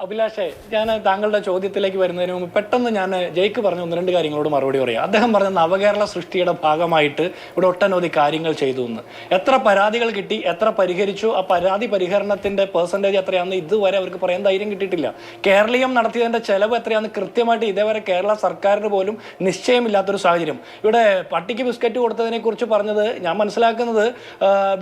അഭിലാഷേ, ഞാൻ താങ്കളുടെ ചോദ്യത്തിലേക്ക് വരുന്നതിന് മുമ്പ് പെട്ടെന്ന് ഞാൻ ജയ്ക്ക് പറഞ്ഞ ഒന്ന് രണ്ട് കാര്യങ്ങളോട് മറുപടി പറയാം. അദ്ദേഹം പറഞ്ഞ നവകേരള സൃഷ്ടിയുടെ ഭാഗമായിട്ട് ഇവിടെ ഒട്ടനവധി കാര്യങ്ങൾ ചെയ്തു എന്ന്. എത്ര പരാതികൾ കിട്ടി, എത്ര പരിഹരിച്ചു, ആ പരാതി പരിഹരണത്തിന്റെ പെർസെൻറ്റേജ് എത്രയാണെന്ന് ഇതുവരെ അവർക്ക് പറയാൻ ധൈര്യം കിട്ടിയിട്ടില്ല. കേരളീയം നടത്തിയതിന്റെ ചെലവ് എത്രയാണെന്ന് കൃത്യമായിട്ട് ഇതേവരെ കേരള സർക്കാരിന് പോലും നിശ്ചയമില്ലാത്തൊരു സാഹചര്യം. ഇവിടെ പട്ടിക്ക് ബിസ്ക്കറ്റ് കൊടുത്തതിനെ കുറിച്ച് പറഞ്ഞത് ഞാൻ മനസ്സിലാക്കുന്നത്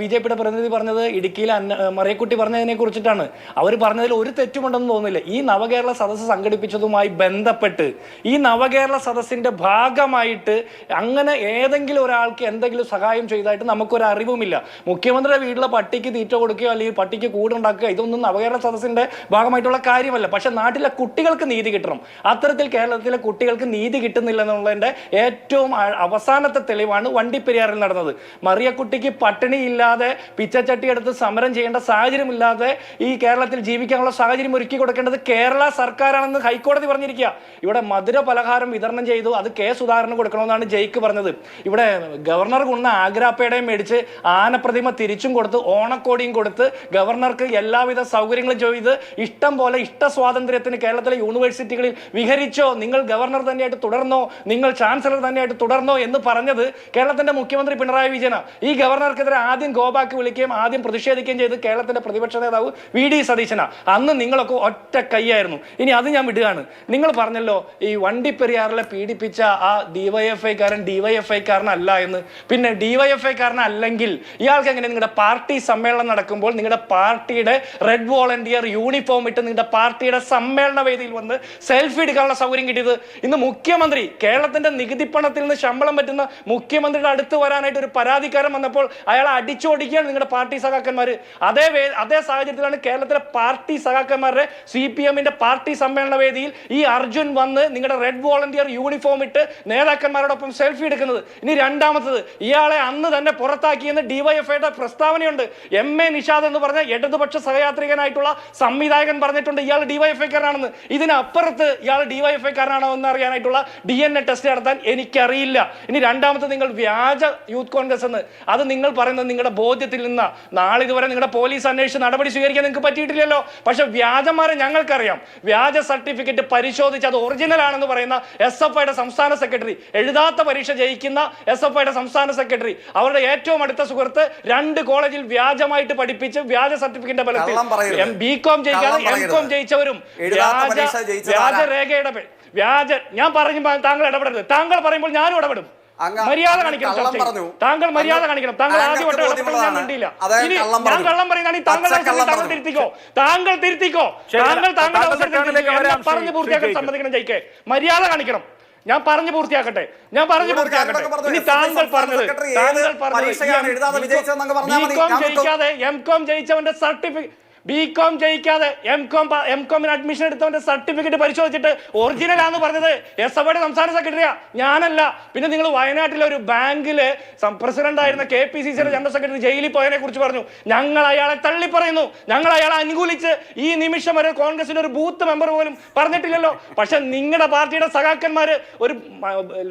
BJPയുടെ പ്രതിനിധി പറഞ്ഞത് ഇടുക്കിയിലെ മറിയക്കുട്ടി പറഞ്ഞതിനെ കുറിച്ചിട്ടാണ്. അവർ പറഞ്ഞതിൽ ഒരു തെറ്റുമുണ്ടെന്ന് തോന്നുന്നു. ഈ നവകേരള സദസ്സ് സംഘടിപ്പിച്ചതുമായി ബന്ധപ്പെട്ട് ഈ നവകേരള സദസ്സിന്റെ ഭാഗമായിട്ട് അങ്ങനെ ഏതെങ്കിലും ഒരാൾക്ക് എന്തെങ്കിലും സഹായം ചെയ്തതായിട്ട് നമുക്കൊരു അറിവുമില്ല. മുഖ്യമന്ത്രിയുടെ വീട്ടിലെ പട്ടിക്ക് തീറ്റ കൊടുക്കുകയോ അല്ലെങ്കിൽ പട്ടിക്ക് കൂടുണ്ടാക്കുക, ഇതൊന്നും നവകേരള സദസ്സിന്റെ ഭാഗമായിട്ടുള്ള കാര്യമല്ല. പക്ഷെ നാട്ടിലെ കുട്ടികൾക്ക് നീതി കിട്ടണം. അത്തരത്തിൽ കേരളത്തിലെ കുട്ടികൾക്ക് നീതി കിട്ടുന്നില്ല എന്നുള്ളതിന്റെ ഏറ്റവും അവസാനത്തെ തെളിവാണ് വണ്ടിപ്പെരിയാറിൽ നടന്നത്. മറിയക്കുട്ടിക്ക് പട്ടിണിയില്ലാതെ പിച്ചച്ചട്ടി എടുത്ത് സമരം ചെയ്യേണ്ട സാഹചര്യമില്ലാതെ ഈ കേരളത്തിൽ ജീവിക്കാനുള്ള സാഹചര്യം ഒരുക്കി കൊടുക്കേണ്ടത് കേരള സർക്കാരാണെന്ന് ഹൈക്കോടതി പറഞ്ഞിരിക്കുക. ഇവിടെ മധുര പലഹാരം വിതരണം ചെയ്തു, അത് കെ സുധാകരന് കൊടുക്കണമെന്നാണ് ജയ്ക്ക് പറഞ്ഞത്. ഇവിടെ ഗവർണർ കൊണ്ട ആഗ്രാപ്പേടയും മേടിച്ച് ആനപ്രതിമ തിരിച്ചും കൊടുത്ത് ഓണക്കോടിയും കൊടുത്ത് ഗവർണർക്ക് എല്ലാവിധ സൗകര്യങ്ങളും ചെയ്ത് ഇഷ്ടം പോലെ ഇഷ്ട സ്വാതന്ത്ര്യത്തിന് കേരളത്തിലെ യൂണിവേഴ്സിറ്റികളിൽ വിഹരിച്ചോ, നിങ്ങൾ ഗവർണർ തന്നെയായിട്ട് തുടർന്നോ, നിങ്ങൾ ചാൻസലർ തന്നെയായിട്ട് തുടർന്നോ എന്ന് പറഞ്ഞത് കേരളത്തിന്റെ മുഖ്യമന്ത്രി പിണറായി വിജയനാണ്. ഈ ഗവർണർക്കെതിരെ ആദ്യം ഗോബാക്ക് വിളിക്കുകയും ആദ്യം പ്രതിഷേധിക്കുകയും ചെയ്ത് കേരളത്തിന്റെ പ്രതിപക്ഷ നേതാവ് VD സതീശനാണ്. അന്ന് നിങ്ങളൊക്കെ ഒറ്റ കൈയായിരുന്നു. ഇനി അത് ഞാൻ വിടുകയാണ്. നിങ്ങൾ പറഞ്ഞല്ലോ ഈ വണ്ടിപ്പെരിയാറിലെ പീഡിപ്പിച്ച ആ ഡിവൈഎഫ്ഐക്കാരനല്ല എന്ന്. പിന്നെ ഡിവൈഎഫ്ഐക്കാരനല്ലെങ്കിൽ ഇയാൾക്ക് എങ്ങനെ നിങ്ങളുടെ പാർട്ടി സമ്മേളനം നടക്കുമ്പോൾ നിങ്ങളുടെ പാർട്ടിയുടെ റെഡ് വോളണ്ടിയർ യൂണിഫോം ഇട്ട് നിങ്ങളുടെ പാർട്ടിയുടെ സമ്മേളന വേദിയിൽ വന്ന് സെൽഫി എടുക്കാനുള്ള സൗകര്യം കിട്ടിയത്? ഇന്ന് മുഖ്യമന്ത്രി കേരളത്തിന്റെ നികുതി പണത്തിൽ നിന്ന് ശമ്പളം പറ്റുന്ന മുഖ്യമന്ത്രിയുടെ അടുത്ത് വരാനായിട്ട് ഒരു പരാതിക്കാരൻ വന്നപ്പോൾ അയാളെ അടിച്ചോടിക്കുകയാണ് നിങ്ങളുടെ പാർട്ടി സഖാക്കന്മാർ. അതേ സാഹചര്യത്തിലാണ് കേരളത്തിലെ പാർട്ടി സഖാക്കന്മാരുടെ CPMന്റെ പാർട്ടി സമ്മേളന വേദിയിൽ ഈ അർജുൻ വന്ന് നിങ്ങളുടെ റെഡ് വോളണ്ടിയർ യൂണിഫോം ഇട്ട് നേതാക്കന്മാരോടൊപ്പം സെൽഫി എടുക്കുന്നത്. ഇനി രണ്ടാമത്തത്, ഇയാളെ അന്ന് തന്നെ പുറത്താക്കിയെന്ന് ഡിവൈഎഫ്ഐയുടെ പ്രസ്താവനയുണ്ട്. MA നിഷാദ് എന്ന് പറഞ്ഞ ഇടതുപക്ഷ സഹയാത്രികനായിട്ടുള്ള സംവിധായകൻ പറഞ്ഞിട്ടുണ്ട് ഇയാൾ ഡിവൈഎഫ്ഐക്കാരനാണെന്ന്. ഇതിനപ്പുറത്ത് ഇയാൾ ഡിവൈഎഫ്ഐക്കാരനാണോ എന്ന് അറിയാനായിട്ടുള്ള DNA ടെസ്റ്റ് നടത്താൻ എനിക്കറിയില്ല. ഇനി രണ്ടാമത്തെ, നിങ്ങൾ വ്യാജ യൂത്ത് കോൺഗ്രസ് എന്ന് അത് നിങ്ങൾ പറയുന്നത് നിങ്ങളുടെ ബോധ്യത്തിൽ നിന്ന് നാളിതുവരെ നിങ്ങളുടെ പോലീസ് അന്വേഷിച്ച് നടപടി സ്വീകരിക്കാൻ നിങ്ങൾക്ക് പറ്റിയിട്ടില്ലല്ലോ. പക്ഷെ വ്യാജന്മാരെ ഞങ്ങൾക്കറിയാം. വ്യാജ സർട്ടിഫിക്കറ്റ് പരിശോധിച്ച് അത് ഒറിജിനൽ ആണെന്ന് പറയുന്ന SFIയുടെ സംസ്ഥാന സെക്രട്ടറി, എഴുതാത്ത പരീക്ഷ ജയിക്കുന്ന SFIയുടെ സംസ്ഥാന സെക്രട്ടറി, അവരുടെ ഏറ്റവും അടുത്ത സുഹൃത്ത് 2 കോളേജിൽ വ്യാജമായിട്ട് പഠിപ്പിച്ച് വ്യാജ സർട്ടിഫിക്കറ്റിന്റെ ബലത്തിൽ BCom ജയിക്കാതെ MCom ജയിച്ചവരും വ്യാജ രേഖയുടെ ഞാൻ പറയുമ്പോൾ താങ്കൾ ഇടപെടരുത്. താങ്കൾ പറയുമ്പോൾ ഞാനും ഇടപെടും. മര്യാദ കാണിക്കണം. താങ്കൾ മര്യാദ കാണിക്കണം. താങ്കൾ ആദ്യമായിട്ട് ഞാൻ മിണ്ടിയില്ല. ഇനി ഞാൻ കള്ളം പറയുകയാണെങ്കിൽ താങ്കൾ തിരുത്തിക്കോ. താങ്കൾ പറഞ്ഞു പൂർത്തിയാക്കാൻ സമ്മതിക്കണം. ജയിക്കെ മര്യാദ കാണിക്കണം. ഞാൻ പറഞ്ഞു പൂർത്തിയാക്കട്ടെ. ഇനി താങ്കൾ പറഞ്ഞത് BCom ജയിക്കാതെ MCom ജയിച്ചവന്റെ സർട്ടിഫിക്കറ്റ്, BCom ജയിക്കാതെ MComന് അഡ്മിഷൻ എടുത്തവന്റെ സർട്ടിഫിക്കറ്റ് പരിശോധിച്ചിട്ട് ഒറിജിനലാന്ന് പറഞ്ഞത് SFIയുടെ സംസ്ഥാന സെക്രട്ടറിയാ, ഞാനല്ല. പിന്നെ നിങ്ങൾ വയനാട്ടിലെ ഒരു ബാങ്കില് പ്രസിഡന്റ് ആയിരുന്ന KPCCയുടെ ജനറൽ സെക്രട്ടറി ജയിലിൽ പോയതിനെ കുറിച്ച് പറഞ്ഞു. ഞങ്ങൾ അയാളെ തള്ളി പറയുന്നു, ഞങ്ങൾ അയാളെ അനുകൂലിച്ച് ഈ നിമിഷം വരെ കോൺഗ്രസിന്റെ ഒരു ബൂത്ത് മെമ്പർ പോലും പറഞ്ഞിട്ടില്ലല്ലോ. പക്ഷെ നിങ്ങളുടെ പാർട്ടിയുടെ സഖാക്കന്മാര് ഒരു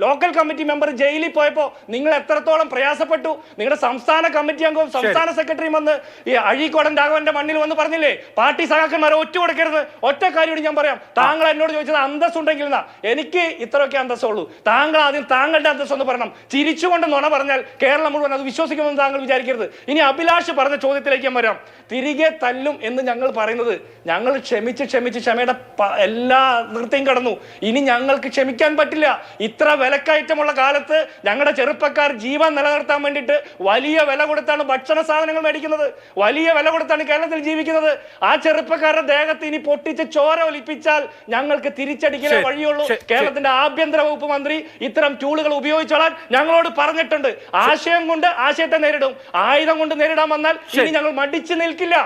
ലോക്കൽ കമ്മിറ്റി മെമ്പർ ജയിലിൽ പോയപ്പോ നിങ്ങൾ എത്രത്തോളം പ്രയാസപ്പെട്ടു. നിങ്ങളുടെ സംസ്ഥാന കമ്മിറ്റി അംഗവും സംസ്ഥാന സെക്രട്ടറിയും വന്ന് ഈ അഴീക്കോടൻ രാഘവന്റെ മണ്ണിൽ വന്ന് പറഞ്ഞില്ലേ പാർട്ടി സഖാക്കന്മാരെ ഒറ്റ കൊടുക്കരുത്. ഒറ്റ കാര്യം ഞാൻ പറയാം. താങ്കൾ എന്നോട് ചോദിച്ചത് അന്തസ്സുണ്ടെങ്കിൽ എനിക്ക് ഇത്രയൊക്കെ അന്തസ്സുള്ളൂ. താങ്കൾ ആദ്യം താങ്കളുടെ അന്തസ് ഒന്ന് പറയണം. ചിരിച്ചുകൊണ്ട് നുണ പറഞ്ഞാൽ കേരളം മുഴുവൻ അത് വിശ്വസിക്കുമെന്ന് താങ്കൾ വിചാരിക്കരുത്. ഇനി അഭിലാഷ് പറഞ്ഞ ചോദ്യത്തിലേക്ക് ഞാൻ വരാം. തിരികെ തല്ലും എന്ന് ഞങ്ങൾ പറയുന്നത്, ഞങ്ങൾ ക്ഷമിച്ച് ക്ഷമയുടെ എല്ലാ നിർത്തിയും കടന്നു. ഇനി ഞങ്ങൾക്ക് ക്ഷമിക്കാൻ പറ്റില്ല. ഇത്ര വിലക്കയറ്റമുള്ള കാലത്ത് ഞങ്ങളുടെ ചെറുപ്പക്കാർ ജീവൻ നിലനിർത്താൻ വേണ്ടിയിട്ട് വലിയ വില കൊടുത്താണ് ഭക്ഷണ സാധനങ്ങൾ മേടിക്കുന്നത്, വലിയ വില കൊടുത്താണ് കേരളത്തിൽ ജീവിക്കുന്നത്. ആ ചെറുപ്പക്കാരുടെ ദേഹത്ത് ഇനി പൊട്ടിച്ച് ചോര ഒലിപ്പിച്ചാൽ ഞങ്ങൾക്ക് തിരിച്ചടിക്കലേ വഴിയുള്ളൂ. കേരളത്തിന്റെ ആഭ്യന്തര വകുപ്പ് മന്ത്രി ഇത്തരം ടൂളുകൾ ഉപയോഗിച്ചോളാൻ ഞങ്ങളോട് പറഞ്ഞിട്ടുണ്ട്. ആശയം കൊണ്ട് ആശയത്തെ നേരിടും, ആയുധം കൊണ്ട് നേരിടാൻ വന്നാൽ ഇനി ഞങ്ങൾ മടിച്ചു നിൽക്കില്ല.